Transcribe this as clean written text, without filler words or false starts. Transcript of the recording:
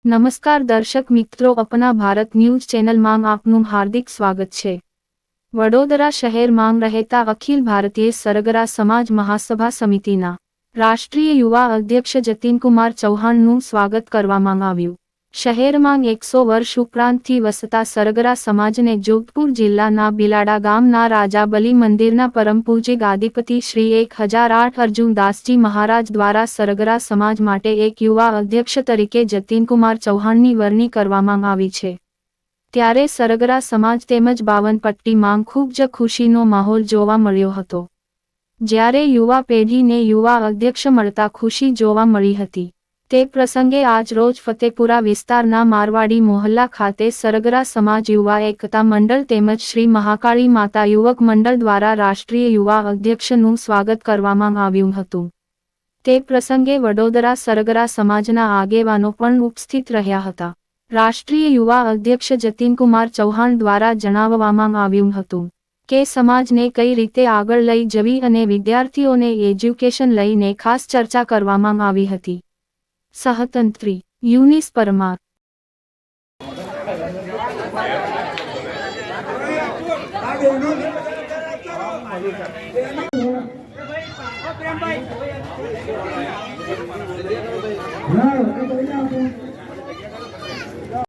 નમસ્કાર દર્શક મિત્રો, અપના ભારત ન્યૂઝ ચેનલમાં આપનું હાર્દિક સ્વાગત છે। વડોદરા શહેરમાં રહેતા અખિલ ભારતીય સરગરા સમાજ મહાસભા સમિતિના રાષ્ટ્રીય યુવા અધ્યક્ષ જતીનકુમાર ચૌહાણનું સ્વાગત કરવામાં આવ્યું। શહેરમાં 100 વર્ષ ઉપરાંતથી વસતા સરગરા સમાજને જોધપુર જિલ્લાના બિલાડા ગામના રાજાબલી મંદિરના પરમ પૂજ્ય ગાદીપતિ શ્રી 1008 અર્જુનદાસજી મહારાજ દ્વારા સરગરા સમાજ માટે એક યુવા અધ્યક્ષ તરીકે જતીનકુમાર ચૌહાણની વરણી કરવામાં આવી છે। ત્યારે સરગરા સમાજ તેમજ બાવનપટ્ટીમાં ખૂબ જ ખુશીનો માહોલ જોવા મળ્યો હતો। જ્યારે યુવા પેઢીને યુવા અધ્યક્ષ મળતા ખુશી જોવા મળી હતી। તે પ્રસંગે આજ રોજ ફતેપુરા વિસ્તારના મારવાડી મોહલ્લા ખાતે સરગરા સમાજ યુવા એકતા મંડળ તેમજ શ્રી મહાકાળી માતા યુવક મંડળ દ્વારા રાષ્ટ્રીય યુવા અધ્યક્ષનું સ્વાગત કરવામાં આવ્યું હતું। તે પ્રસંગે વડોદરા સરગરા સમાજના આગેવાનો પણ ઉપસ્થિત રહ્યા હતા। રાષ્ટ્રીય યુવા અધ્યક્ષ જતીનકુમાર ચૌહાણ દ્વારા જણાવવામાં આવ્યું હતું કે સમાજને કઈ રીતે આગળ લઈ જવી અને વિદ્યાર્થીઓને એજ્યુકેશન લઈને ખાસ ચર્ચા કરવામાં આવી હતી। સહતંત્રી યુનિસ પરમાર। Yeah.